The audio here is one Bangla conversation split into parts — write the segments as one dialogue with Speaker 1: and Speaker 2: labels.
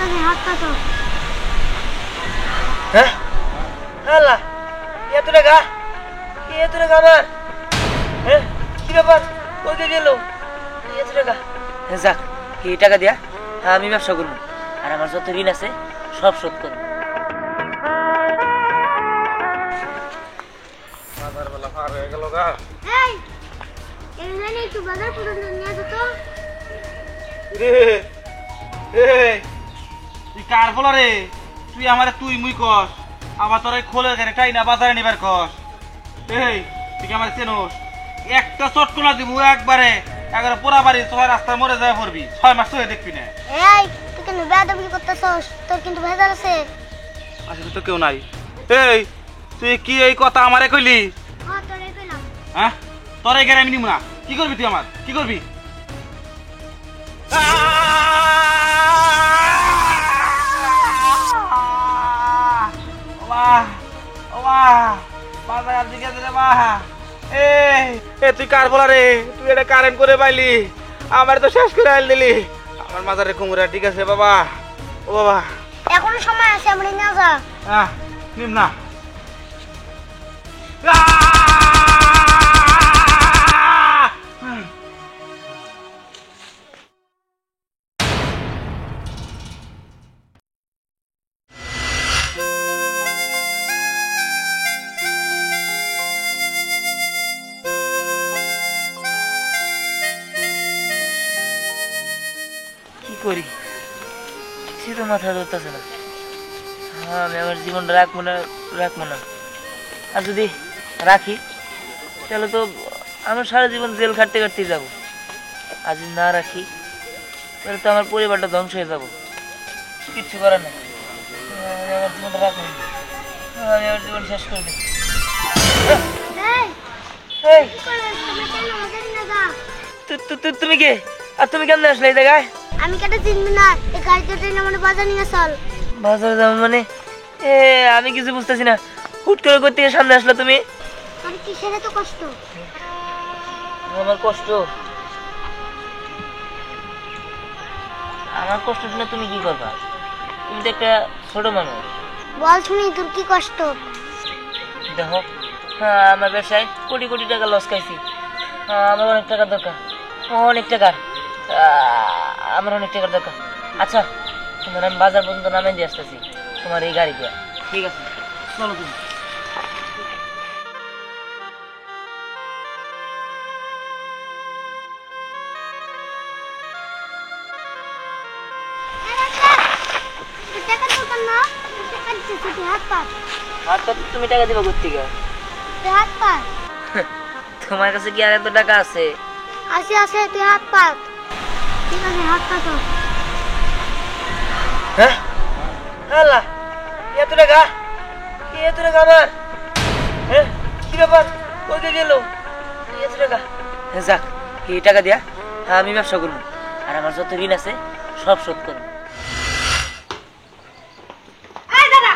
Speaker 1: আছে হাত পাতো।
Speaker 2: হ্যাঁ আল্লাহ, এত টাকা আমার। হ্যাঁ কি ব্যাপার, ওকে গেল এত টাকা? যাক, এই টাকা দিয়া আমি ব্যবসা করবো, আর আমার যত ঋণ আছে সব শোধ করবো।
Speaker 3: বাজার বেলা পার হয়ে গেল গা।
Speaker 1: এই এখানে একটু বাজার পর্যন্ত নিয়ে যেত।
Speaker 3: রে তুই কার বলা রে? তুই আমারে তুই মুই কস, আবার তোর এই খোলের ঘরে টাই না বাজারে নিবার কস। এই তুই কি আমার চেনোস? একটা চটকনা দিব একবারে, একবারে পোড়া বাড়ি তোর রাস্তায় মরে যায় পড়বি, 6 মাস হয়ে দেখবি না।
Speaker 1: এই তুই কেন বেয়াদবি করতেছস? তোর কিন্তু ভেজাল আছে।
Speaker 3: আচ্ছা তো কেউ নাই। এই তুই কি এই কথা আমারে কইলি?
Speaker 1: হ্যাঁ তোরে কইলাম।
Speaker 3: হ্যাঁ তোর এই ঘরে আমি নিব না। কি করবি তুই? আমার কি করবি? তুই কার বলা রে? তুই এটা কারেন্ট করে পাইলি, আমার তো শেষ করে আইল দিলি। আমার মাথারে কুমড়া ঠিক আছে বাবা। ও বাবা
Speaker 1: এখনো সময় আছে, আমরা নিয়ে যা।
Speaker 3: নিম না।
Speaker 2: কি করি, সে তো মাথা ধরতেছে না। আমি আমার জীবনটা রাখবো না। আর যদি রাখি তাহলে তো আমার সারা জীবন জেল খাটতে যাবো। আর যদি না রাখি তাহলে তো আমার পরিবারটা ধ্বংস হয়ে যাবো। কিচ্ছু করার নেই, আমি আমার জীবনটা রাখবো না। আমি আমার জীবন শেষ করে দিই।
Speaker 1: এই কি করছিস? তুমি কেন আমাদের নিয়ে যা।
Speaker 2: তুমি কে? আর তুমি কেমন আসলে এই জায়গায়?
Speaker 1: আমি কেটে চিনবি না, এই গাড়িতে ট্রেনে মানে বাজার নিয়ে চল।
Speaker 2: বাজারে যাবো মানে? আমি কিছু বুঝতেছি না। হুট করে করতে সামনে আসলো তুমি?
Speaker 1: তোর কিসের এত কষ্ট?
Speaker 2: আমার কষ্ট শুনে তুমি কি করবা? তুমি তো একটা ছোট মানুষ।
Speaker 1: বল শুনি তোর কি কষ্ট?
Speaker 2: দেখো, আমার ব্যবসায় কোটি কোটি টাকা লস খাইছি। আমার অনেক টাকার দরকার, আমার অনেক টাকার দরকার। আচ্ছা তোমার আমি বাজার পর্যন্ত নামে দিয়ে আসতেছি তোমার এই গাড়ি দিয়ে।
Speaker 3: ঠিক আছে চলো তুমি।
Speaker 1: টাকা দরকার না, টাকা দিচ্ছিস তুই হাত পা।
Speaker 2: আর তো তুমি টাকা দিবা কোথেকে?
Speaker 1: তুই হাত পা।
Speaker 2: তোমার কাছে কি আর এত টাকা আছে?
Speaker 1: আছে আছে, তুই হাত পা। ঠিক আছে হাত পা তো।
Speaker 2: হ্যাঁ আল্লাহ, এত টাকা আমার। হ্যাঁ কি ব্যাপার, ওকে গেল এত টাকা? যাক, এই টাকা দিয়া আমি ব্যবসা করবো, আর আমার যত ঋণ আছে সব শোধ করবো।
Speaker 4: এই দাদা,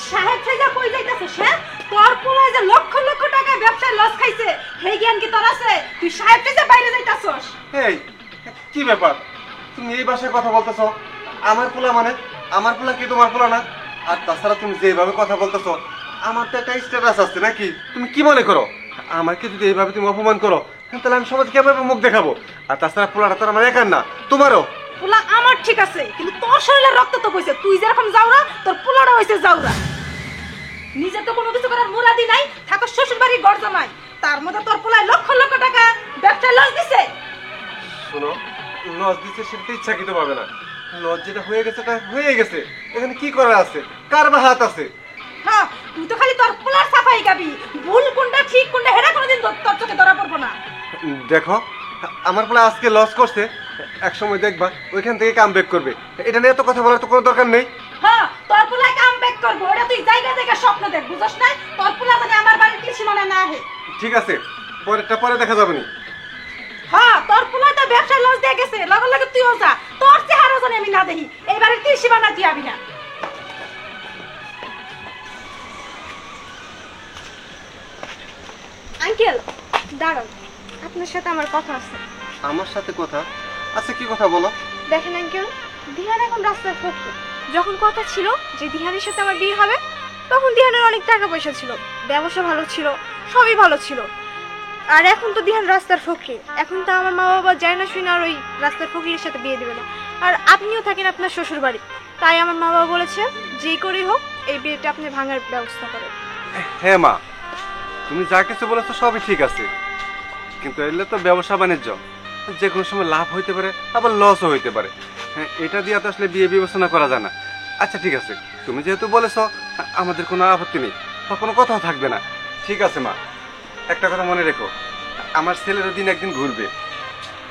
Speaker 4: সাহেব থেকে কই যাইতাছিস? হ্যাঁ তোর পোলায় যে লক্ষ লক্ষ টাকা ব্যবসায় লস খাইছে, সেই জ্ঞান কি তোর আছে? তুই সাহেব থেকে বাইরে যাইতাছস?
Speaker 5: এই কি ব্যাপার, তুমি এই ভাষায় কথা বলতেছো? আমার পোলা মানে আমার পোলা কি তোমার পোলা না? আর তাছাড়া তুমি যেভাবে কথা বলতেছো, আমার তো একটা স্ট্যাটাস আছে নাকি? তুমি কি মনে করো আমাকে যদি এইভাবে তুমি অপমান করো তাহলে আমি সমাজকে কিভাবে মুখ দেখাবো? আর তাছাড়া পোলাটা তো আমার একার না, তোমারও।
Speaker 4: পোলা আমার ঠিক আছে, কিন্তু তোর শরীরে রক্ত তো বইছে। তুই যেরকম যাওরা, তোর পোলাটা হইছে যাওরা। নিজে তো কোনো কিছু করার মুরাদি নাই, থাকো শ্বশুর বাড়ি ঘর জামাই, তার মধ্যে তোর পোলায় লক্ষ লক্ষ টাকা ব্যবসায় লস দিছে।
Speaker 5: শোনো, লস দিচ্ছে সেটা ইচ্ছাকৃত পাবে না। লস যেটা হয়ে গেছে তা হয়ে গেছে, এখানে কি করার আছে? কার বা হাত আছে?
Speaker 4: হ্যাঁ তুই তো খালি তোর পোলার সাফাই গাবি, ভুল কোনটা ঠিক কোনটা হেরা কোনোদিন তোর চোখে ধরা পড়বো না।
Speaker 5: দেখো, আমার পোলা আজকে লস করছে, এক সময় দেখবা ওইখান থেকে কাম ব্যাক করবে। এটা নিয়ে এত কথা বলার তো কোনো দরকার নেই।
Speaker 4: হ্যাঁ তোর পোলা কাম ব্যাক করবো, ওটা তুই জায়গা জায়গা স্বপ্ন দেখ, বুঝছ না? তোর পোলা যদি আমার বাড়ির কি সীমানা না আহে।
Speaker 5: ঠিক আছে, পরেরটা পরে দেখা যাবে না।
Speaker 4: হ্যাঁ তোর পোলা তো ব্যবসায় লস দিয়ে গেছে, লগে লগে তুইও যা, তোর চেহারা জানি আমি না দেখি। এই বাড়ির কি সীমানা তুই আবি না। আঙ্কেল দাঁড়ান, আপনার সাথে আমার কথা আছে।
Speaker 5: আমার সাথে কথা? আচ্ছা কি কথা বলো?
Speaker 4: দেখেন আঙ্কেল,
Speaker 1: দিহান এখন রাস্তার ফকির।
Speaker 6: যখন কথা ছিল যে দিহানের সাথে আমার বিয়ে হবে, তখন দিহানের অনেক টাকা পয়সা ছিল, ব্যবসা ভালো ছিল, সবই ভালো ছিল। আর এখন তো দিহান রাস্তার ফকির। এখন তো আমার মা বাবা যায় না শুনে আর ওই রাস্তার ফকিরের সাথে বিয়ে দেবে না। আর আপনিও থাকেন আপনার শ্বশুর বাড়ি, তাই আমার মা বাবা বলেছে যেই করেই হোক এই বিয়েটা আপনি ভাঙার ব্যবস্থা করেন।
Speaker 5: হ্যাঁ মা, তুমি যা কিছু বলেছো সবই ঠিক আছে, কিন্তু এগুলো তো ব্যবসা বাণিজ্য, যে কোনো সময় লাভ হইতে পারে আবার লসও হইতে পারে। হ্যাঁ, এটা দিয়ে তো আসলে বিয়ে বিবেচনা করা যায় না। আচ্ছা ঠিক আছে, তুমি যেহেতু বলেছো আমাদের কোনো আপত্তি নেই, বা কোনো কথাও থাকবে না। ঠিক আছে মা, একটা কথা মনে রেখো, আমার ছেলেরও দিন একদিন ঘুরবে।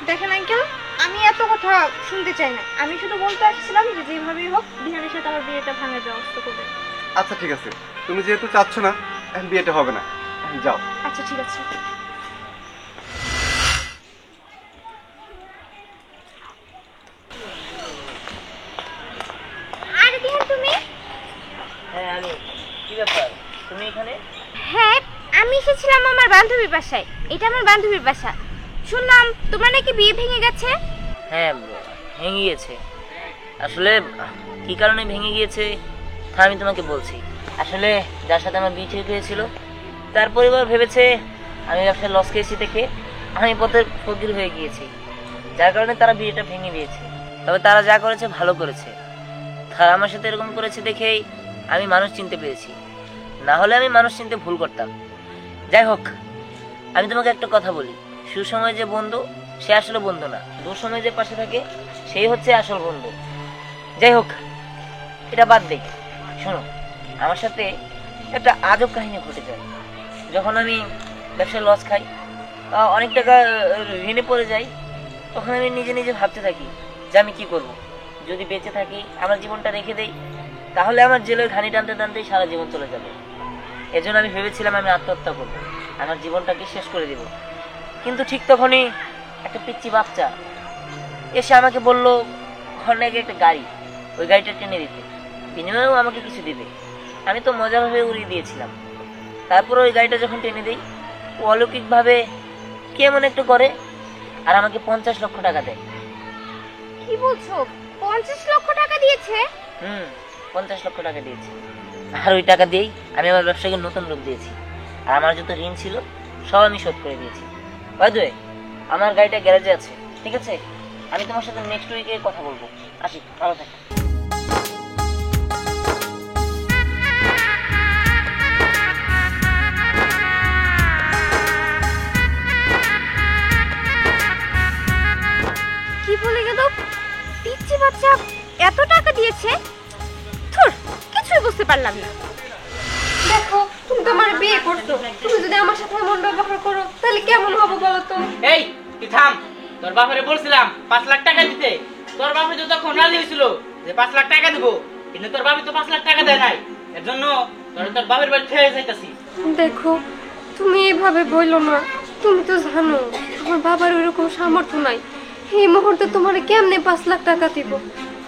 Speaker 6: দেখেন আঙ্কেল, আমি এত কথা শুনতে চাই না। আমি শুধু বলতে আসছিলাম যে যেভাবেই হোক দিহানের সাথে আমার বিয়েটা ভাঙার ব্যবস্থা করবেন।
Speaker 5: আচ্ছা ঠিক আছে, তুমি যেহেতু চাচ্ছ না বিয়েটা হবে না, যাও।
Speaker 6: আচ্ছা ঠিক আছে।
Speaker 1: আরে দিহান তুমি?
Speaker 2: হ্যাঁ আমি। কি ব্যাপার, তুমি এখানে?
Speaker 1: হ্যাঁ, আমি এসেছিলাম আমার বান্ধবীর বাসায়। এটা আমার বান্ধবীর বাসা। শুনলাম তোমার নাকি বিয়ে ভেঙে গেছে।
Speaker 2: হ্যাঁ ভেঙে গিয়েছে। আসলে কি কারণে ভেঙে গিয়েছে তা আমি তোমাকে বলছি। আসলে যার সাথে আমার বিয়ে ঠিক হয়েছিল তার পরিবার ভেবেছে আমি ব্যবসায় লস খেয়েছি থেকে আমি পথের ফকির হয়ে গিয়েছি, যার কারণে তারা বিয়েটা ভেঙে দিয়েছে। তবে তারা যা করেছে ভালো করেছে। তারা আমার সাথে এরকম করেছে দেখেই আমি মানুষ চিনতে পেরেছি, না হলে আমি মানুষ চিনতে ভুল করতাম। যাই হোক, আমি তোমাকে একটা কথা বলি, সুসময় যে বন্ধু সে আসলে বন্ধু না, দুঃসময় যে পাশে থাকে সেই হচ্ছে আসল বন্ধু। যাই হোক, এটা বাদ দেই। শোনো, আমার সাথে একটা আজব কাহিনী ঘটে যায়। যখন আমি ব্যবসায় লস খাই, অনেক টাকা ঋণে পড়ে যাই, তখন আমি নিজে নিজে ভাবতে থাকি যে আমি কি করব। যদি বেঁচে থাকি, আমার জীবনটা রেখে দেই, তাহলে আমার জেলের ঘানি টানতে টানতেই সারা জীবন চলে যাবে। এজন্য আমি ভেবেছিলাম আমি আত্মহত্যা করবো, আমার জীবনটাকে শেষ করে দেব। কিন্তু ঠিক তখনই একটা পিচ্চি বাচ্চা এসে আমাকে বলল ঘর নাকি একটা গাড়ি, ওই গাড়িটা টেনে দিতে, বিনিময়েও আমাকে কিছু দিবে। আমি তো মজাভাবে উড়িয়ে দিয়েছিলাম। তারপর ওই গাড়িটা যখন টেনে দেই, ও অলৌকিকভাবে কেমন একটু করে আর আমাকে 50 লক্ষ টাকা দেয়।
Speaker 1: কি বলছো? 50 লক্ষ টাকা দিয়েছে?
Speaker 2: 50 লক্ষ টাকা দিয়েছি। আর ওই টাকা দিয়েই আমি আমার ব্যবসাকে নতুন রূপ দিয়েছি। আর আমার যত ঋণ ছিল সব আমি শোধ করে দিয়েছি। বাই দ্য ওয়ে, আমার গাড়িটা গ্যারেজে আছে, ঠিক আছে? আমি তোমার সাথে নেক্সট উইকে কথা বলবো। আসি, ভালো থাকো।
Speaker 1: কি বলে গেল? পিচ্চি বাচ্চা এত টাকা দিয়েছে? ধুর, কিছুই বুঝতে পারলাম না।
Speaker 6: দেখো, তুমি তো আমার বিয়ে করছো, তুমি যদি আমার সাথে এমন ব্যবহার করো তাহলে কেমন হবে বলো তো?
Speaker 7: এই তুই থাম, তোর বাপরে বলছিলাম 5 লাখ টাকা দিতে। তোর বাপে তো তখন রাজি হয়েছিল যে 5 লাখ টাকা দেবো, কিন্তু তোর বাপে তো 5 লাখ টাকা দেয় নাই। এর জন্য তোর বাপের বাড়ি ফেরে যাইতাছি।
Speaker 6: দেখো, তুমি এভাবে বললো না। তুমি তো জানো আমার বাবার ওইরকম সামর্থ্য নাই। এই মুহূর্তে তোমার কেমনে 5 লাখ টাকা দিব?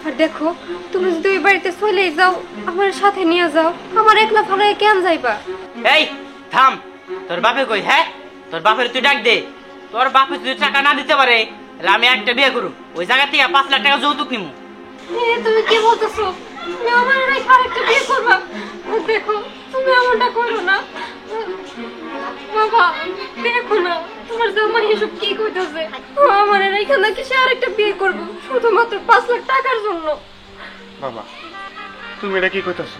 Speaker 6: আর দেখো, তুমি যদি ওই বাড়িতে চলেই যাও, আমার সাথে নিয়ে যাও, আমার একলা ফালায় কেন যাইবা?
Speaker 7: এই থাম, তোর বাপে কই? হ্যাঁ, তোর বাপের তুই ডাক দে। তোর বাপে যদি টাকা না দিতে পারে তাহলে আমি একটা বিয়ে করব, ওই জায়গা থেকে 5 লাখ টাকা যৌতুক নিবো।
Speaker 6: তুমি কি বলতেছো? তুমি আমার আরেকটা বিয়ে করবা? দেখো, তুমি এমনটা করো না বাবা। দেখো না, তোমার জামাই এসব কি কইতাছে। আমার এখানে নাকি সে আরেকটা বিয়ে করবো শুধুমাত্র 5 লাখ টাকার জন্য।
Speaker 3: বাবা, তুমি এটা কি কইতাছো?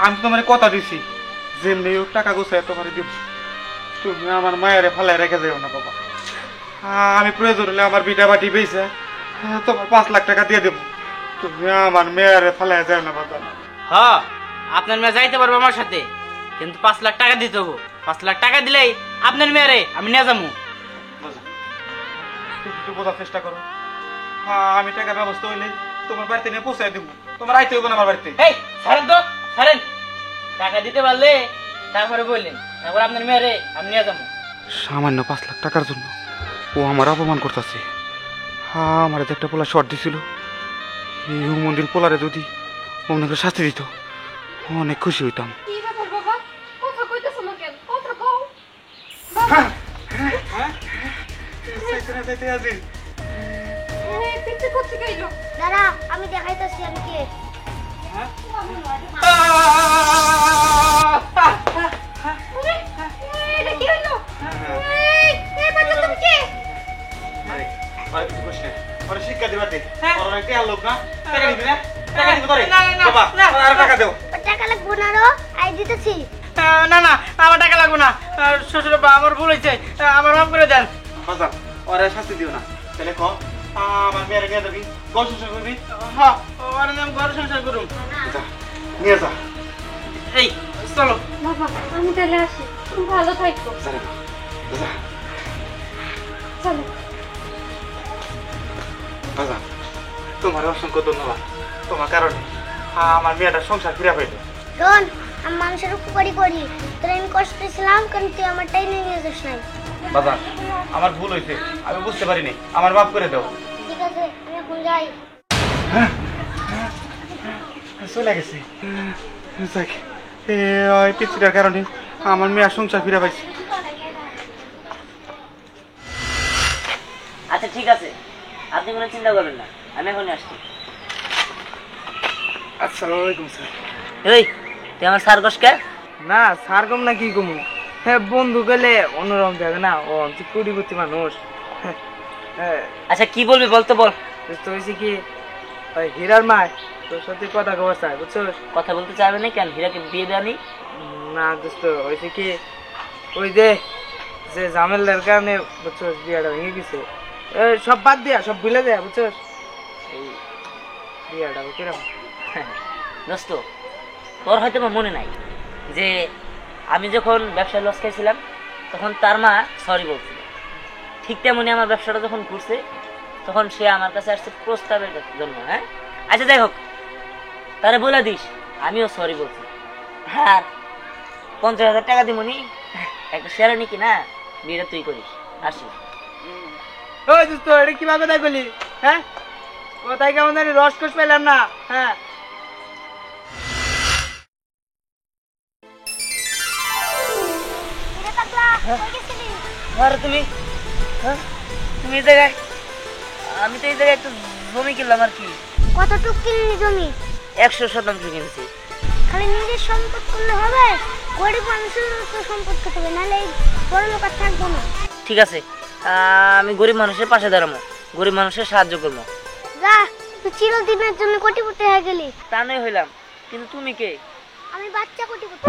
Speaker 3: আমি তোমার কথা দিছি যেমনি হোক টাকা গোছায় তোমার দিব। তুমি আমার মায়েরে ফালায় রেখে যাও না বাবা। আমি প্রয়োজন হলে আমার বিটা বাটি বেঁচে তোমার 5 লাখ টাকা দিয়ে দেবো। তুমি আমার মেয়েরে ফালায় যাও না বাবা।
Speaker 7: হ্যাঁ, আপনার মেয়ে যাইতে পারবো আমার সাথে, কিন্তু 5 লাখ টাকা দিতে হবো। 5 লাখ টাকা দিলেই আপনার মেয়েরে আমি নিয়ে যাবো।
Speaker 3: তুমি একটু বোঝার চেষ্টা করো। আমি টাকার ব্যবস্থা হইলে তোমার বাড়িতে নিয়ে পৌঁছায় দেবো। তোমার আইতে হইব না আমার বাড়িতে।
Speaker 7: এই ছাড়েন তো, ছাড়েন। টাকা দিতে পারলে তারপরে বললেন, তারপর আপনার মেয়েরে আমি নিয়ে যাবো।
Speaker 3: সামান্য 5 লাখ টাকার জন্য ও আমার অপমান করতেছে। আমার একটা পোলা শর্ট দিছিল, এই মন্দির পোলারে যদি অনেক শাস্তি দিত অনেক খুশি হইতাম।
Speaker 6: কি ব্যাপার বাবা? কথা কইতেছো না কেন? কথা কও বাবা।
Speaker 4: পিছে করতে গেলো
Speaker 1: দাঁড়া আমি দেখাইতেছি আমি কে।
Speaker 4: এটা কি হলো
Speaker 1: এই বাচ্চা তুমি কে?
Speaker 3: আরে কিছু করিস না। ওরে শিক্ষা দিবা দে। ওর অনেক টেয়ার লোক না। টাকা দিবি না? টাকা দিবি তোরে? বাবা, আর টাকা দেও।
Speaker 1: টাকা লাগবো না রো, আই দিতেছি।
Speaker 7: না না আমার টাকা লাগবে না, শ্বশুর আব্বা আমার ভুল হয়েছে, আমার মাফ করে দেন।
Speaker 3: বাজান, ওরে শাস্তি দিও না। তাহলে ক, আমার মেয়ের নিয়ে যাবি, ঘর সংসার করবি।
Speaker 7: হ্যাঁ ওর আমি ঘর সংসার করুম।
Speaker 3: যা, নিয়ে যা।
Speaker 7: এই চলো।
Speaker 6: বাবা আমি তাহলে আসি, তুমি ভালো থাকো।
Speaker 3: যা রে, যা।
Speaker 6: চলো।
Speaker 3: বাজান, তোমার অসংখ্য ধন্যবাদ। তোমার কারণে আমার মেয়েটা সংসার ফিরে পাইল।
Speaker 1: রন, আমি মানুষের উপকারী করি, তোর আমি কষ্ট ছিলাম কারণ তুই আমার টাইনে নিয়ে যাস নাই।
Speaker 3: বাজান, আমার ভুল হয়েছে, আমি বুঝতে পারিনি, আমার মাফ করে দাও।
Speaker 1: ঠিক আছে আমি এখন যাই।
Speaker 3: চলে গেছে। যাক, ওই পিচ্ছিটার কারণে আমার মেয়ের সংসার ফিরে পাইছে।
Speaker 2: আচ্ছা ঠিক আছে, আপনি কোনো চিন্তা করবেন না, আমি এখনই আসছি।
Speaker 3: আসসালামু আলাইকুম স্যার।
Speaker 2: এই তুই আমার স্যার কসকে?
Speaker 7: না সার কম না কি কমু, হ্যাঁ বন্ধু গেলে অন্যরকম থাকে না, ও তুই কোটিপতি মানুষ। হ্যাঁ
Speaker 2: আচ্ছা কি বলবি বলতো বল।
Speaker 7: বুঝতে হয়েছে কি ওই হীরার মা তোর সাথে কথা কবার চাই বুঝছো?
Speaker 2: কথা বলতে চাইবে না কেন? হীরাকে বিয়ে দেয়নি?
Speaker 7: না দোস্ত হয়েছে কি ওই যে যে ঝামেলার কারণে বুঝছো বিয়েটা ভেঙে গেছে। সব বাদ দিয়া সব ভুলে দেয়া বুঝছো, এই বিয়েটা কিরকম।
Speaker 2: দোস্ত তোর হয়তো আমার মনে নাই যে আমি যখন ব্যবসায় লস খাইছিলাম তখন তার মা সরি বলছিল, ঠিক তেমনি আমার ব্যবসাটা যখন ঘুরছে তখন সে আমার কাছে আসছে প্রস্তাবের জন্য। হ্যাঁ আচ্ছা যাই হোক, তারে বলে দিস আমিও সরি বলছি। আর 50,000 টাকা দিবনি, একটা শেয়ার নিকি না, বিয়েটা তুই করিস। আসি।
Speaker 7: ওই দোস্ত এটা কি ভাবে তাই বলি? হ্যাঁ কোথায় কেমন জানি রস কষ পেলাম না। হ্যাঁ
Speaker 1: কিরে পাগলা, কই গেছিলি?
Speaker 2: আর তুমি তুমি এই জায়গায়, আমি তো এই জায়গায় একটু জমি কিনলাম আর কি।
Speaker 1: কতটুক কিনলি জমি?
Speaker 2: 100% কিনছি।
Speaker 1: খালি নিজের সম্পদ করলে হবে? গরিব মানুষের তো সম্পদ করতে হবে, নাহলে এই বড় লোক আর থাকবো না।
Speaker 2: ঠিক আছে, আমি গরিব মানুষের পাশে দাঁড়াবো, গরিব মানুষের সাহায্য করবো।
Speaker 1: যা, তুই চিরদিনের জন্য কোটিপতি হয়ে গেলি।
Speaker 2: তা নয় হইলাম, কিন্তু তুমি কে?
Speaker 1: আমি বাচ্চা কোটিপতি।